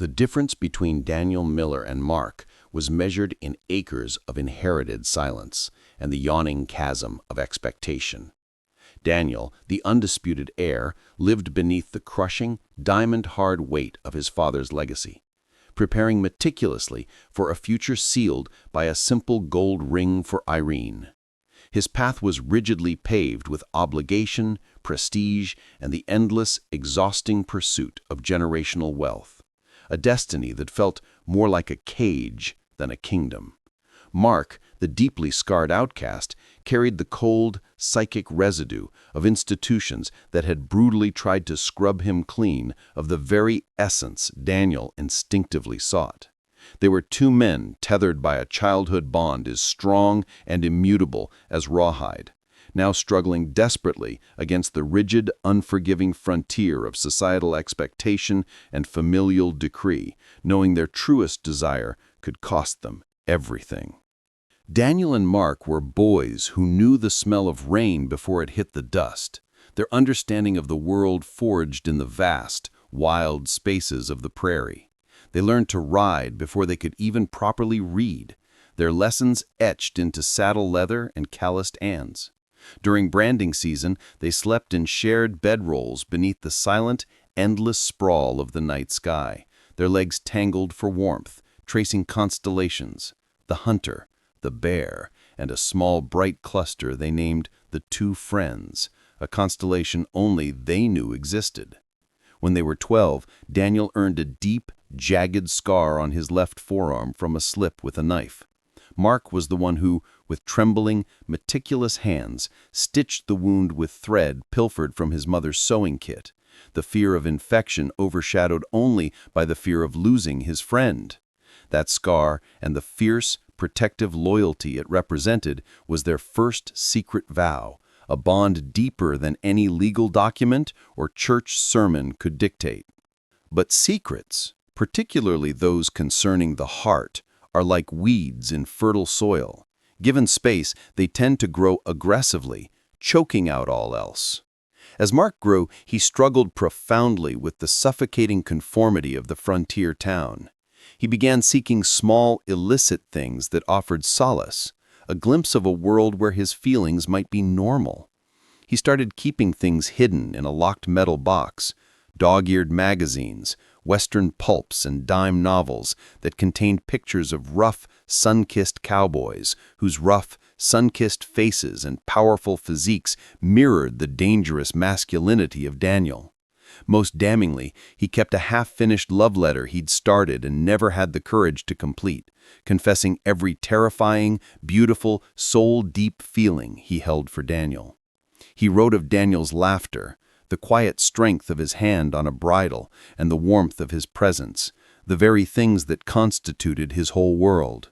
The difference between Daniel Miller and Mark was measured in acres of inherited silence and the yawning chasm of expectation. Daniel, the undisputed heir, lived beneath the crushing, diamond-hard weight of his father's legacy, preparing meticulously for a future sealed by a simple gold ring for Irene. His path was rigidly paved with obligation, prestige, and the endless, exhausting pursuit of generational wealth, a destiny that felt more like a cage than a kingdom. Mark, the deeply scarred outcast, carried the cold, psychic residue of institutions that had brutally tried to scrub him clean of the very essence Daniel instinctively sought. They were two men tethered by a childhood bond as strong and immutable as rawhide, now struggling desperately against the rigid, unforgiving frontier of societal expectation and familial decree, knowing their truest desire could cost them everything. Daniel and Mark were boys who knew the smell of rain before it hit the dust, their understanding of the world forged in the vast, wild spaces of the prairie. They learned to ride before they could even properly read, their lessons etched into saddle leather and calloused hands. During branding season, they slept in shared bedrolls beneath the silent, endless sprawl of the night sky, their legs tangled for warmth, tracing constellations, the hunter, the bear, and a small bright cluster they named the Two Friends, a constellation only they knew existed. When they were 12, Daniel earned a deep, jagged scar on his left forearm from a slip with a knife. Mark was the one who, with trembling, meticulous hands, stitched the wound with thread pilfered from his mother's sewing kit, the fear of infection overshadowed only by the fear of losing his friend. That scar and the fierce, protective loyalty it represented was their first secret vow, a bond deeper than any legal document or church sermon could dictate. But secrets, particularly those concerning the heart, are like weeds in fertile soil. Given space, they tend to grow aggressively, choking out all else. As Mark grew, he struggled profoundly with the suffocating conformity of the frontier town. He began seeking small, illicit things that offered solace, a glimpse of a world where his feelings might be normal. He started keeping things hidden in a locked metal box, dog-eared magazines, Western pulps, and dime novels that contained pictures of rough, sun-kissed cowboys whose rough, sun-kissed faces and powerful physiques mirrored the dangerous masculinity of Daniel. Most damningly, he kept a half-finished love letter he'd started and never had the courage to complete, confessing every terrifying, beautiful, soul-deep feeling he held for Daniel. He wrote of Daniel's laughter, the quiet strength of his hand on a bridle, and the warmth of his presence, the very things that constituted his whole world.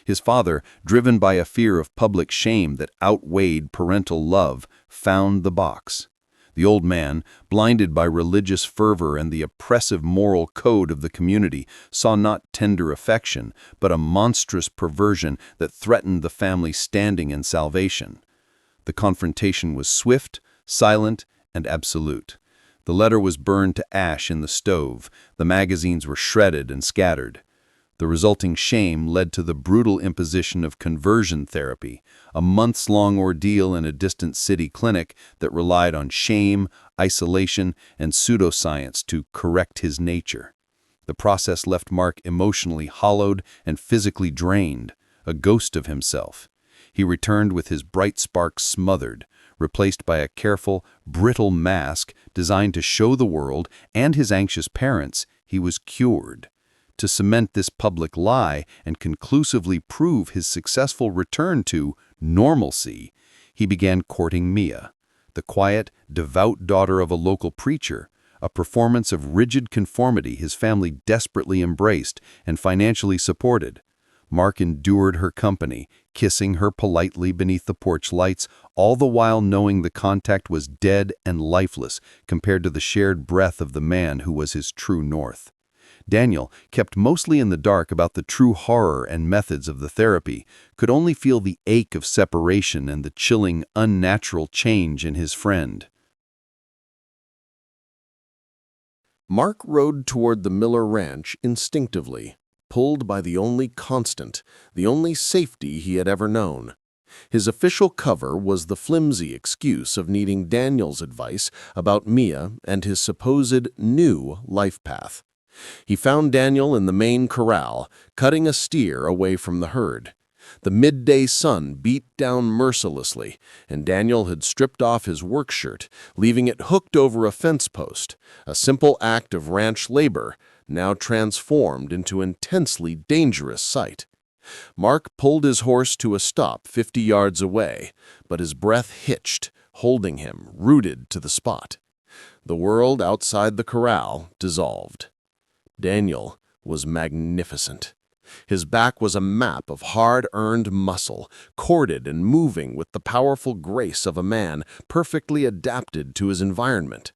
His father, driven by a fear of public shame that outweighed parental love, found the box. The old man, blinded by religious fervor and the oppressive moral code of the community, saw not tender affection, but a monstrous perversion that threatened the family's standing and salvation. The confrontation was swift, silent, and absolute. The letter was burned to ash in the stove, the magazines were shredded and scattered. The resulting shame led to the brutal imposition of conversion therapy, a months-long ordeal in a distant city clinic that relied on shame, isolation, and pseudoscience to correct his nature. The process left Mark emotionally hollowed and physically drained, a ghost of himself. He returned with his bright sparks smothered, replaced by a careful, brittle mask designed to show the world and his anxious parents he was cured. To cement this public lie and conclusively prove his successful return to normalcy, he began courting Mia, the quiet, devout daughter of a local preacher, a performance of rigid conformity his family desperately embraced and financially supported. Mark endured her company, kissing her politely beneath the porch lights, all the while knowing the contact was dead and lifeless compared to the shared breath of the man who was his true north. Daniel, kept mostly in the dark about the true horror and methods of the therapy, could only feel the ache of separation and the chilling, unnatural change in his friend. Mark rode toward the Miller ranch instinctively, pulled by the only constant, the only safety he had ever known. His official cover was the flimsy excuse of needing Daniel's advice about Mia and his supposed new life path. He found Daniel in the main corral, cutting a steer away from the herd. The midday sun beat down mercilessly, and Daniel had stripped off his work shirt, leaving it hooked over a fence post, a simple act of ranch labor, now transformed into intensely dangerous sight. Mark pulled his horse to a stop 50 yards away, but his breath hitched, holding him rooted to the spot. The world outside the corral dissolved. Daniel was magnificent. His back was a map of hard-earned muscle, corded and moving with the powerful grace of a man perfectly adapted to his environment.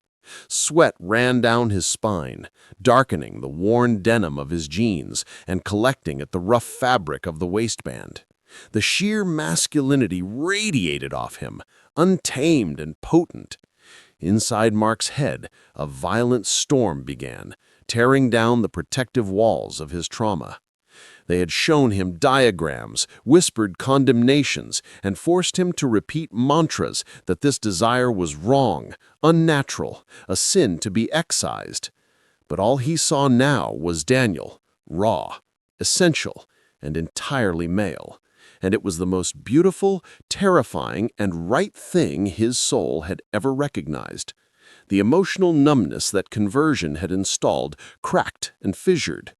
Sweat ran down his spine, darkening the worn denim of his jeans and collecting at the rough fabric of the waistband. The sheer masculinity radiated off him, untamed and potent. Inside Mark's head, a violent storm began, tearing down the protective walls of his trauma. They had shown him diagrams, whispered condemnations, and forced him to repeat mantras that this desire was wrong, unnatural, a sin to be excised. But all he saw now was Daniel, raw, essential, and entirely male. And it was the most beautiful, terrifying, and right thing his soul had ever recognized. The emotional numbness that conversion had installed cracked and fissured.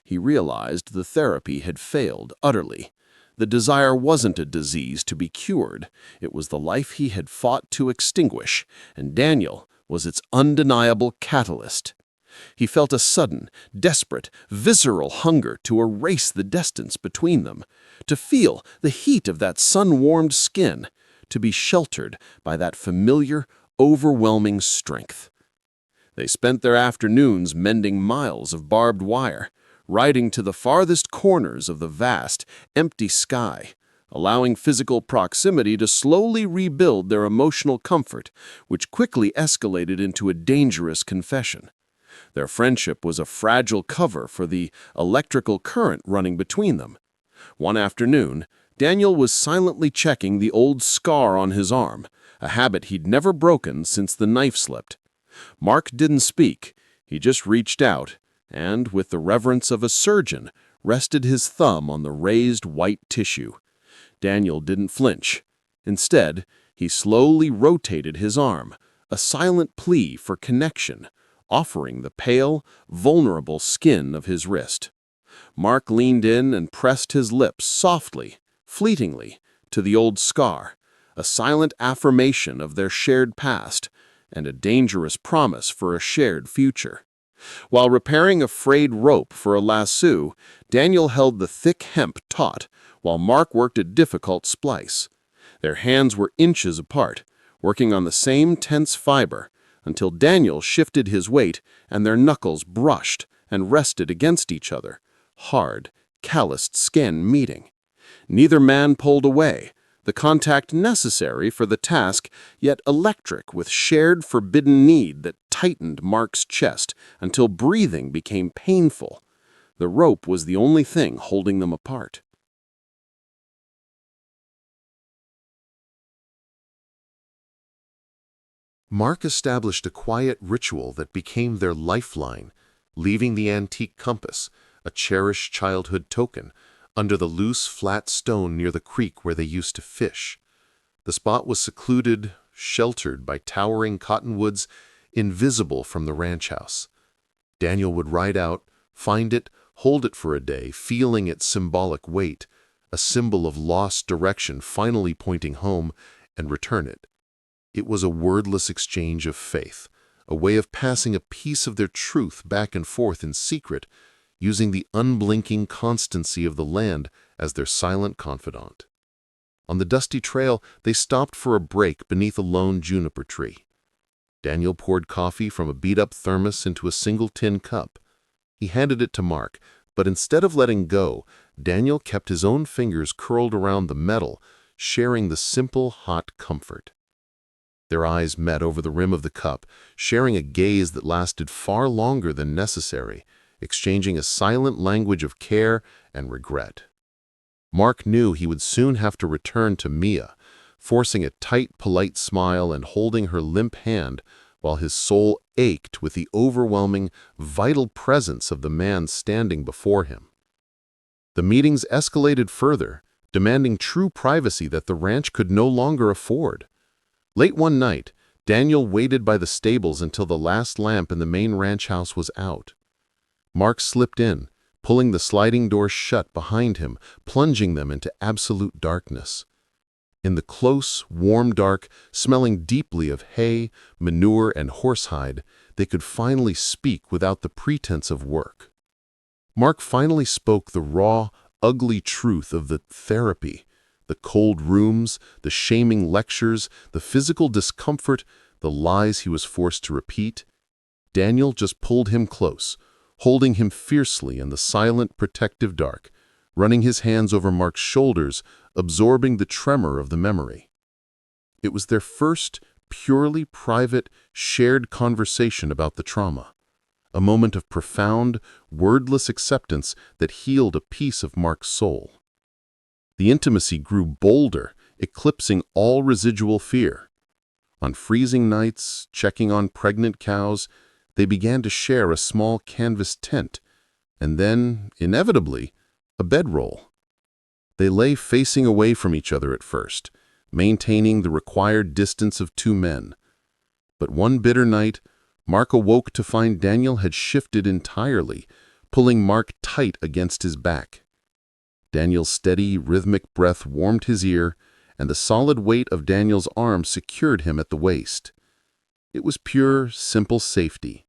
He realized the therapy had failed utterly. The desire wasn't a disease to be cured. It was the life he had fought to extinguish, and Daniel was its undeniable catalyst. He felt a sudden, desperate, visceral hunger to erase the distance between them, to feel the heat of that sun-warmed skin, to be sheltered by that familiar, overwhelming strength. They spent their afternoons mending miles of barbed wire, riding to the farthest corners of the vast, empty sky, allowing physical proximity to slowly rebuild their emotional comfort, which quickly escalated into a dangerous confession. Their friendship was a fragile cover for the electrical current running between them. One afternoon, Daniel was silently checking the old scar on his arm, a habit he'd never broken since the knife slipped. Mark didn't speak. He just reached out, and, with the reverence of a surgeon, rested his thumb on the raised white tissue. Daniel didn't flinch. Instead, he slowly rotated his arm, a silent plea for connection, offering the pale, vulnerable skin of his wrist. Mark leaned in and pressed his lips softly, fleetingly, to the old scar, a silent affirmation of their shared past, and a dangerous promise for a shared future. While repairing a frayed rope for a lasso, Daniel held the thick hemp taut, while Mark worked a difficult splice. Their hands were inches apart, working on the same tense fiber, until Daniel shifted his weight and their knuckles brushed and rested against each other, hard, calloused skin meeting. Neither man pulled away, the contact necessary for the task, yet electric with shared forbidden need that tightened Mark's chest until breathing became painful. The rope was the only thing holding them apart. Mark established a quiet ritual that became their lifeline, leaving the antique compass, a cherished childhood token, under the loose, flat stone near the creek where they used to fish. The spot was secluded, sheltered by towering cottonwoods, invisible from the ranch house. Daniel would ride out, find it, hold it for a day, feeling its symbolic weight, a symbol of lost direction finally pointing home, and return it. It was a wordless exchange of faith, a way of passing a piece of their truth back and forth in secret, using the unblinking constancy of the land as their silent confidant. On the dusty trail, they stopped for a break beneath a lone juniper tree. Daniel poured coffee from a beat-up thermos into a single tin cup. He handed it to Mark, but instead of letting go, Daniel kept his own fingers curled around the metal, sharing the simple, hot comfort. Their eyes met over the rim of the cup, sharing a gaze that lasted far longer than necessary, exchanging a silent language of care and regret. Mark knew he would soon have to return to Mia, forcing a tight, polite smile and holding her limp hand while his soul ached with the overwhelming, vital presence of the man standing before him. The meetings escalated further, demanding true privacy that the ranch could no longer afford. Late one night, Daniel waited by the stables until the last lamp in the main ranch house was out. Mark slipped in, pulling the sliding door shut behind him, plunging them into absolute darkness. In the close, warm dark, smelling deeply of hay, manure, and horsehide, they could finally speak without the pretense of work. Mark finally spoke the raw, ugly truth of the therapy, the cold rooms, the shaming lectures, the physical discomfort, the lies he was forced to repeat. Daniel just pulled him close, holding him fiercely in the silent, protective dark, running his hands over Mark's shoulders, absorbing the tremor of the memory. It was their first, purely private, shared conversation about the trauma, a moment of profound, wordless acceptance that healed a piece of Mark's soul. The intimacy grew bolder, eclipsing all residual fear. On freezing nights, checking on pregnant cows, they began to share a small canvas tent, and then, inevitably, a bedroll. They lay facing away from each other at first, maintaining the required distance of two men. But one bitter night, Mark awoke to find Daniel had shifted entirely, pulling Mark tight against his back. Daniel's steady, rhythmic breath warmed his ear, and the solid weight of Daniel's arm secured him at the waist. It was pure, simple safety.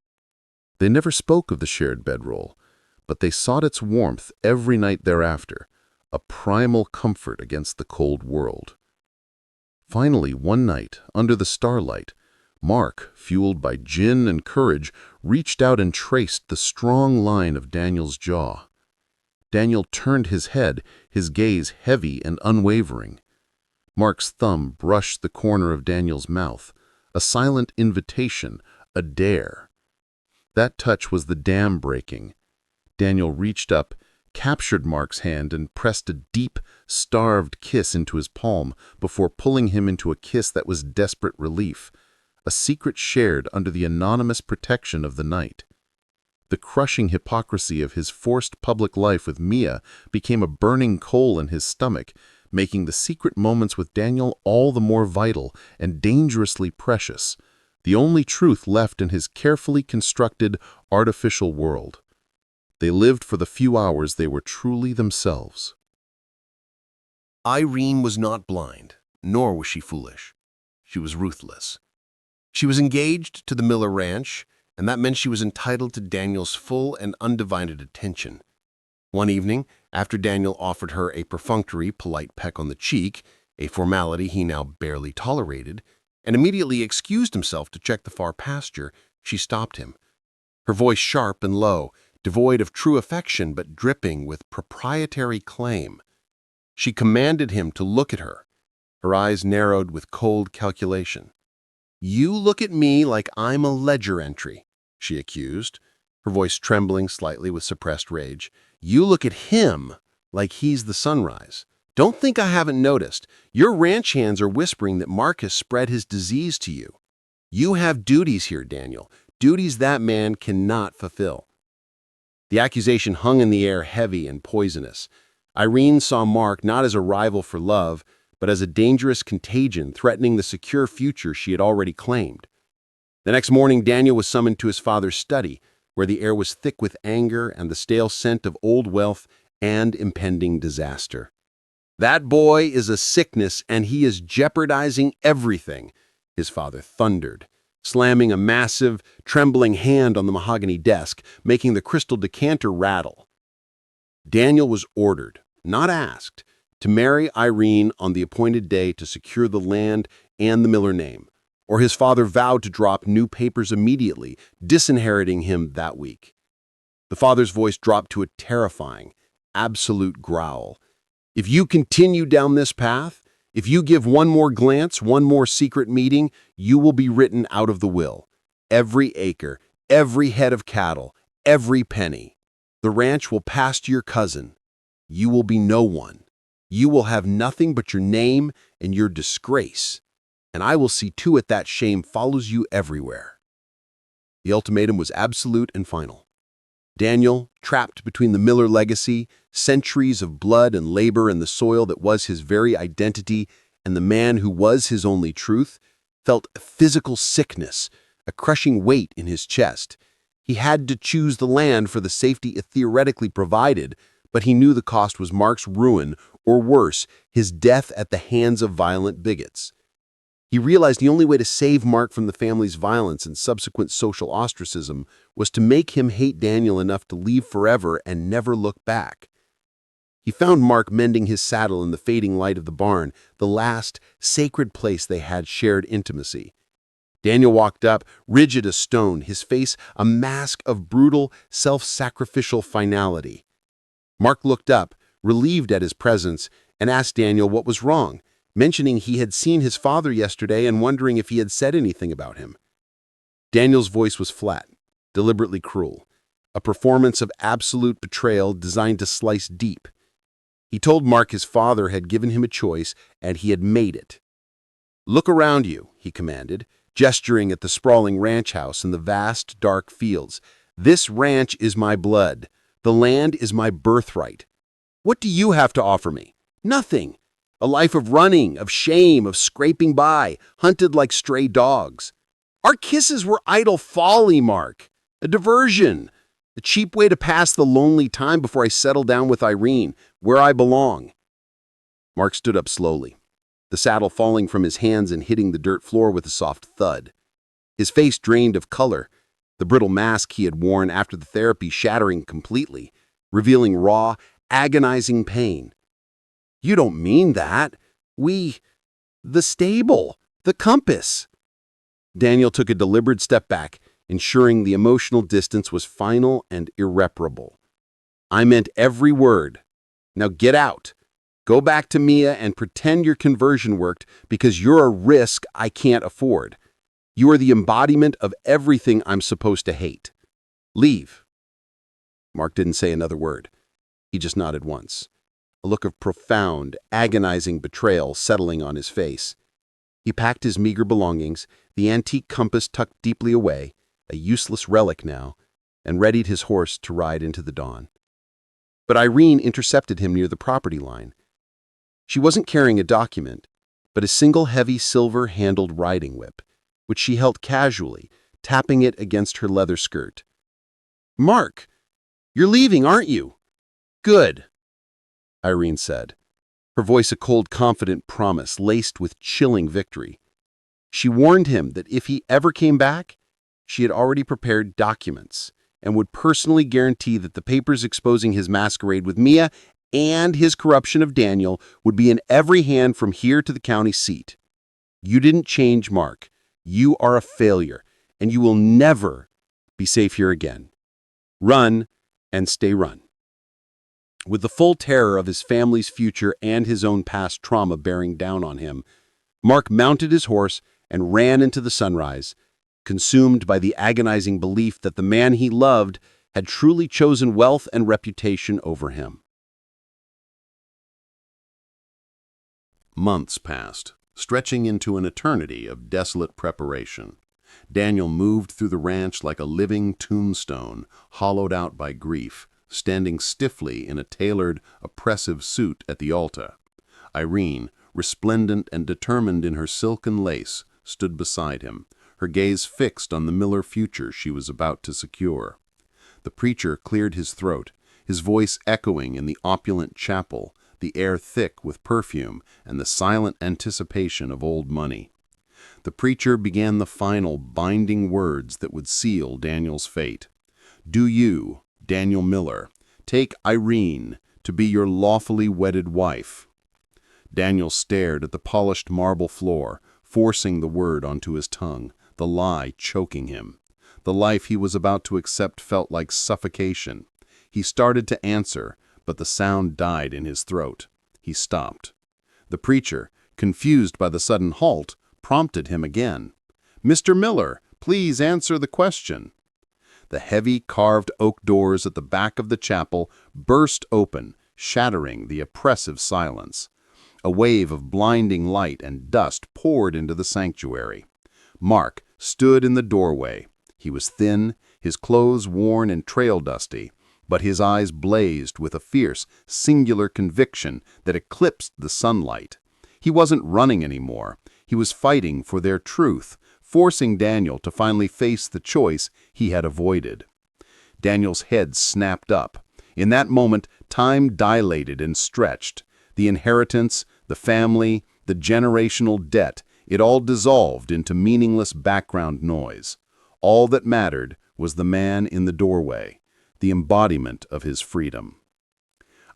They never spoke of the shared bedroll, but they sought its warmth every night thereafter, a primal comfort against the cold world. Finally, one night, under the starlight, Mark, fueled by gin and courage, reached out and traced the strong line of Daniel's jaw. Daniel turned his head, his gaze heavy and unwavering. Mark's thumb brushed the corner of Daniel's mouth, a silent invitation, a dare. That touch was the dam breaking. Daniel reached up, captured Mark's hand, and pressed a deep, starved kiss into his palm before pulling him into a kiss that was desperate relief, a secret shared under the anonymous protection of the night. The crushing hypocrisy of his forced public life with Mia became a burning coal in his stomach, making the secret moments with Daniel all the more vital and dangerously precious, the only truth left in his carefully constructed, artificial world. They lived for the few hours they were truly themselves. Irene was not blind, nor was she foolish. She was ruthless. She was engaged to the Miller Ranch, and that meant she was entitled to Daniel's full and undivided attention. One evening, after Daniel offered her a perfunctory, polite peck on the cheek, a formality he now barely tolerated, and immediately excused himself to check the far pasture, she stopped him. Her voice sharp and low, devoid of true affection but dripping with proprietary claim. She commanded him to look at her. Her eyes narrowed with cold calculation. "You look at me like I'm a ledger entry," she accused, her voice trembling slightly with suppressed rage. "You look at him like he's the sunrise. Don't think I haven't noticed. Your ranch hands are whispering that Mark has spread his disease to you. You have duties here, Daniel, duties that man cannot fulfill." The accusation hung in the air heavy and poisonous. Irene saw Mark not as a rival for love, but as a dangerous contagion threatening the secure future she had already claimed. The next morning, Daniel was summoned to his father's study, where the air was thick with anger and the stale scent of old wealth and impending disaster. "That boy is a sickness, and he is jeopardizing everything," his father thundered, slamming a massive, trembling hand on the mahogany desk, making the crystal decanter rattle. Daniel was ordered, not asked, to marry Irene on the appointed day to secure the land and the Miller name, or his father vowed to drop new papers immediately, disinheriting him that week. The father's voice dropped to a terrifying, absolute growl. "If you continue down this path, If you give one more glance, one more secret meeting, you will be written out of the will. Every acre, every head of cattle, every penny. The ranch will pass to your cousin. You will be no one. You will have nothing but your name and your disgrace. And I will see to it that shame follows you everywhere." The ultimatum was absolute and final. Daniel, trapped between the Miller legacy, centuries of blood and labor in the soil that was his very identity, and the man who was his only truth, felt a physical sickness, a crushing weight in his chest. He had to choose the land for the safety it theoretically provided, but he knew the cost was Mark's ruin, or worse, his death at the hands of violent bigots. He realized the only way to save Mark from the family's violence and subsequent social ostracism was to make him hate Daniel enough to leave forever and never look back. He found Mark mending his saddle in the fading light of the barn, the last sacred place they had shared intimacy. Daniel walked up, rigid as stone, his face a mask of brutal, self-sacrificial finality. Mark looked up, relieved at his presence, and asked Daniel what was wrong, mentioning he had seen his father yesterday and wondering if he had said anything about him. Daniel's voice was flat, deliberately cruel, a performance of absolute betrayal designed to slice deep. He told Mark his father had given him a choice and he had made it. "Look around you," he commanded, gesturing at the sprawling ranch house and the vast, dark fields. "This ranch is my blood. The land is my birthright. What do you have to offer me? Nothing. A life of running, of shame, of scraping by, hunted like stray dogs. Our kisses were idle folly, Mark. A diversion. A cheap way to pass the lonely time before I settle down with Irene, where I belong." Mark stood up slowly, the saddle falling from his hands and hitting the dirt floor with a soft thud. His face drained of color, the brittle mask he had worn after the therapy shattering completely, revealing raw, agonizing pain. "You don't mean that. The stable, the compass." Daniel took a deliberate step back, ensuring the emotional distance was final and irreparable. "I meant every word. Now get out. Go back to Mia and pretend your conversion worked because you're a risk I can't afford. You are the embodiment of everything I'm supposed to hate. Leave." Mark didn't say another word. He just nodded once, a look of profound, agonizing betrayal settling on his face. He packed his meager belongings, the antique compass tucked deeply away, a useless relic now, and readied his horse to ride into the dawn. But Irene intercepted him near the property line. She wasn't carrying a document, but a single heavy silver-handled riding whip, which she held casually, tapping it against her leather skirt. "Mark, you're leaving, aren't you?" "Good," Irene said, her voice a cold, confident promise laced with chilling victory. She warned him that if he ever came back, she had already prepared documents and would personally guarantee that the papers exposing his masquerade with Mia and his corruption of Daniel would be in every hand from here to the county seat. "You didn't change, Mark. You are a failure, and you will never be safe here again. Run and stay run." With the full terror of his family's future and his own past trauma bearing down on him, Mark mounted his horse and ran into the sunrise, consumed by the agonizing belief that the man he loved had truly chosen wealth and reputation over him. Months passed, stretching into an eternity of desolate preparation. Daniel moved through the ranch like a living tombstone, hollowed out by grief, standing stiffly in a tailored, oppressive suit at the altar. Irene, resplendent and determined in her silken lace, stood beside him, her gaze fixed on the Miller future she was about to secure. The preacher cleared his throat, his voice echoing in the opulent chapel, the air thick with perfume and the silent anticipation of old money. The preacher began the final, binding words that would seal Daniel's fate. "Do you, Daniel Miller, take Irene to be your lawfully wedded wife?" Daniel stared at the polished marble floor, forcing the word onto his tongue, the lie choking him. The life he was about to accept felt like suffocation. He started to answer, but the sound died in his throat. He stopped. The preacher, confused by the sudden halt, prompted him again. "Mr. Miller, please answer the question." The heavy carved oak doors at the back of the chapel burst open, shattering the oppressive silence. A wave of blinding light and dust poured into the sanctuary. Mark stood in the doorway. He was thin, his clothes worn and trail-dusty, but his eyes blazed with a fierce, singular conviction that eclipsed the sunlight. He wasn't running anymore. He was fighting for their truth, forcing Daniel to finally face the choice he had avoided. Daniel's head snapped up. In that moment, time dilated and stretched. The inheritance, the family, the generational debt, it all dissolved into meaningless background noise. All that mattered was the man in the doorway, the embodiment of his freedom.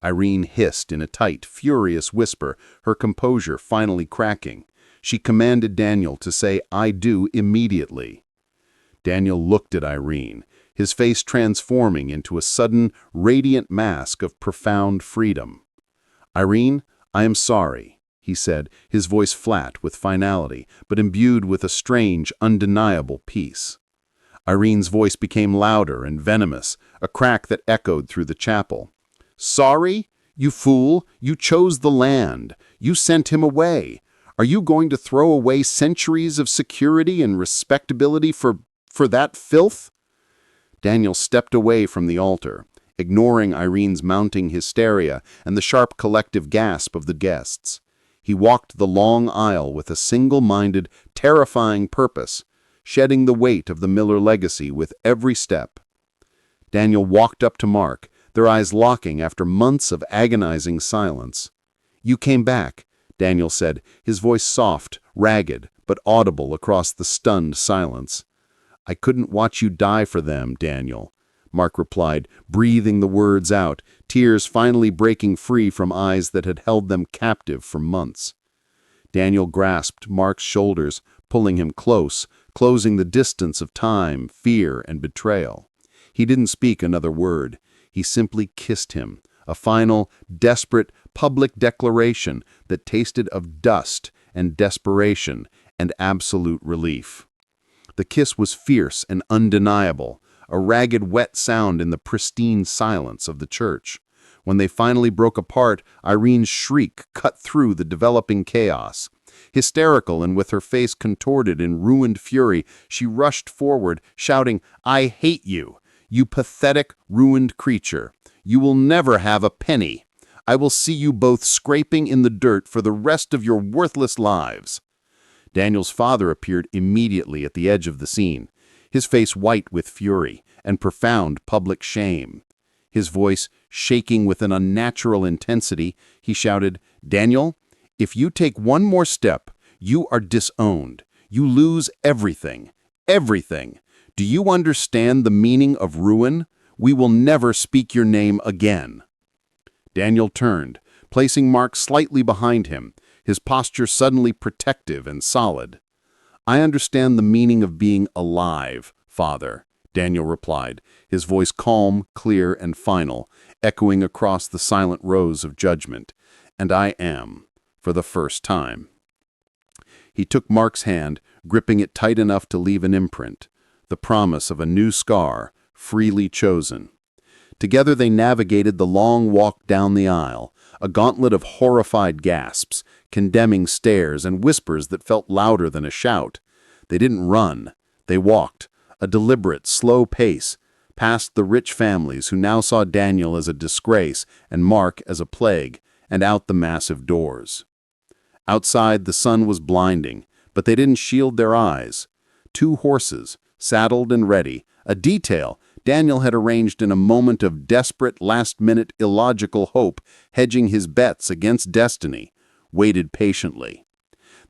Irene hissed in a tight, furious whisper, her composure finally cracking. She commanded Daniel to say, "I do," immediately. Daniel looked at Irene, his face transforming into a sudden, radiant mask of profound freedom. "Irene, I am sorry," he said, his voice flat with finality, but imbued with a strange, undeniable peace. Irene's voice became louder and venomous, a crack that echoed through the chapel. "Sorry? You fool! You chose the land. You sent him away. Are you going to throw away centuries of security and respectability for that filth?" Daniel stepped away from the altar, ignoring Irene's mounting hysteria and the sharp collective gasp of the guests. He walked the long aisle with a single-minded, terrifying purpose, shedding the weight of the Miller legacy with every step. Daniel walked up to Mark, their eyes locking after months of agonizing silence. "You came back," Daniel said, his voice soft, ragged, but audible across the stunned silence. "I couldn't watch you die for them, Daniel," Mark replied, breathing the words out, tears finally breaking free from eyes that had held them captive for months. Daniel grasped Mark's shoulders, pulling him close, closing the distance of time, fear, and betrayal. He didn't speak another word. He simply kissed him, a final, desperate, public declaration that tasted of dust and desperation and absolute relief. The kiss was fierce and undeniable, a ragged, wet sound in the pristine silence of the church. When they finally broke apart, Irene's shriek cut through the developing chaos. Hysterical and with her face contorted in ruined fury, she rushed forward, shouting, "I hate you! You pathetic, ruined creature! You will never have a penny! I will see you both scraping in the dirt for the rest of your worthless lives!" Daniel's father appeared immediately at the edge of the scene, his face white with fury and profound public shame. His voice shaking with an unnatural intensity, he shouted, "Daniel, if you take one more step, you are disowned. You lose everything. Everything. Do you understand the meaning of ruin? We will never speak your name again." Daniel turned, placing Mark slightly behind him, his posture suddenly protective and solid. "I understand the meaning of being alive, Father," Daniel replied, his voice calm, clear, and final, echoing across the silent rows of judgment. "And I am, for the first time." He took Mark's hand, gripping it tight enough to leave an imprint, the promise of a new scar, freely chosen. Together they navigated the long walk down the aisle, a gauntlet of horrified gasps, condemning stares, and whispers that felt louder than a shout. They didn't run. They walked, a deliberate, slow pace, past the rich families who now saw Daniel as a disgrace and Mark as a plague, and out the massive doors. Outside, the sun was blinding, but they didn't shield their eyes. 2 horses, saddled and ready, a detail Daniel had arranged in a moment of desperate, last-minute, illogical hope, hedging his bets against destiny, waited patiently.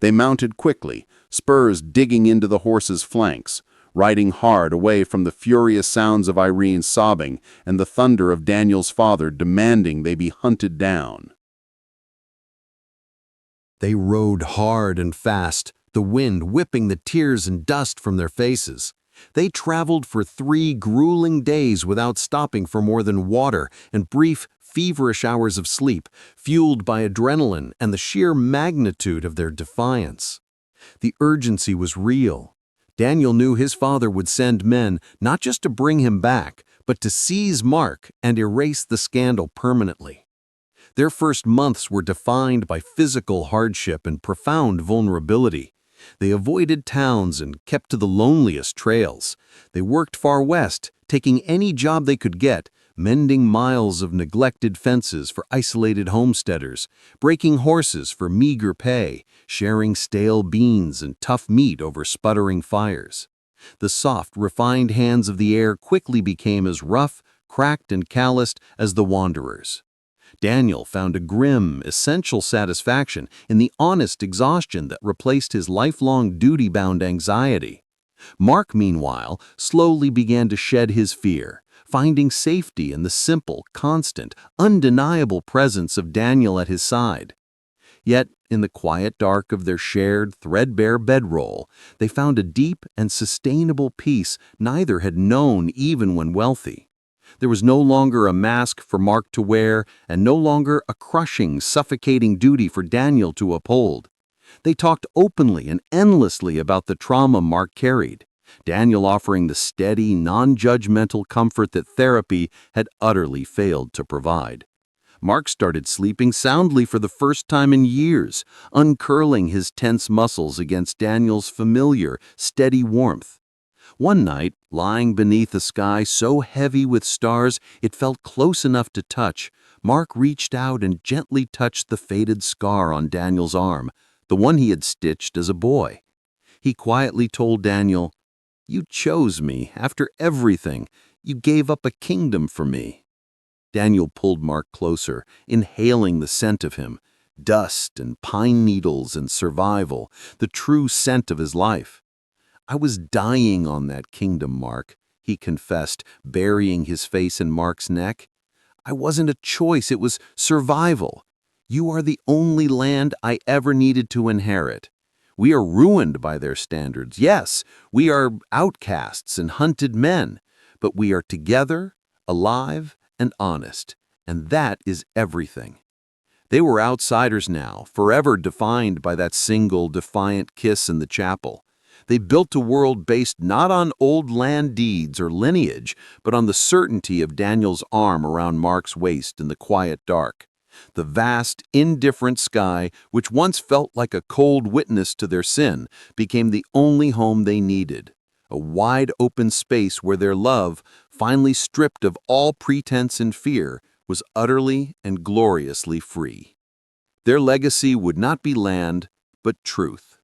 They mounted quickly, spurs digging into the horses' flanks, riding hard away from the furious sounds of Irene sobbing and the thunder of Daniel's father demanding they be hunted down. They rode hard and fast, the wind whipping the tears and dust from their faces. They traveled for 3 grueling days without stopping for more than water and brief, feverish hours of sleep, fueled by adrenaline and the sheer magnitude of their defiance. The urgency was real. Daniel knew his father would send men not just to bring him back, but to seize Mark and erase the scandal permanently. Their first months were defined by physical hardship and profound vulnerability. They avoided towns and kept to the loneliest trails. They worked far west, taking any job they could get, mending miles of neglected fences for isolated homesteaders, breaking horses for meager pay, sharing stale beans and tough meat over sputtering fires. The soft, refined hands of the heir quickly became as rough, cracked, and calloused as the wanderers. Daniel found a grim, essential satisfaction in the honest exhaustion that replaced his lifelong duty-bound anxiety. Mark, meanwhile, slowly began to shed his fear, finding safety in the simple, constant, undeniable presence of Daniel at his side. Yet, in the quiet dark of their shared, threadbare bedroll, they found a deep and sustainable peace neither had known even when wealthy. There was no longer a mask for Mark to wear, and no longer a crushing, suffocating duty for Daniel to uphold. They talked openly and endlessly about the trauma Mark carried, Daniel offering the steady, non-judgmental comfort that therapy had utterly failed to provide. Mark started sleeping soundly for the first time in years, uncurling his tense muscles against Daniel's familiar, steady warmth. One night, lying beneath a sky so heavy with stars it felt close enough to touch, Mark reached out and gently touched the faded scar on Daniel's arm, the one he had stitched as a boy. He quietly told Daniel, "You chose me after everything. You gave up a kingdom for me." Daniel pulled Mark closer, inhaling the scent of him, dust and pine needles and survival, the true scent of his life. "I was dying on that kingdom, Mark," he confessed, burying his face in Mark's neck. "I wasn't a choice, it was survival. You are the only land I ever needed to inherit. We are ruined by their standards. Yes, we are outcasts and hunted men, but we are together, alive, and honest, and that is everything." They were outsiders now, forever defined by that single defiant kiss in the chapel. They built a world based not on old land deeds or lineage, but on the certainty of Daniel's arm around Mark's waist in the quiet dark. The vast, indifferent sky, which once felt like a cold witness to their sin, became the only home they needed. A wide open space where their love, finally stripped of all pretense and fear, was utterly and gloriously free. Their legacy would not be land, but truth.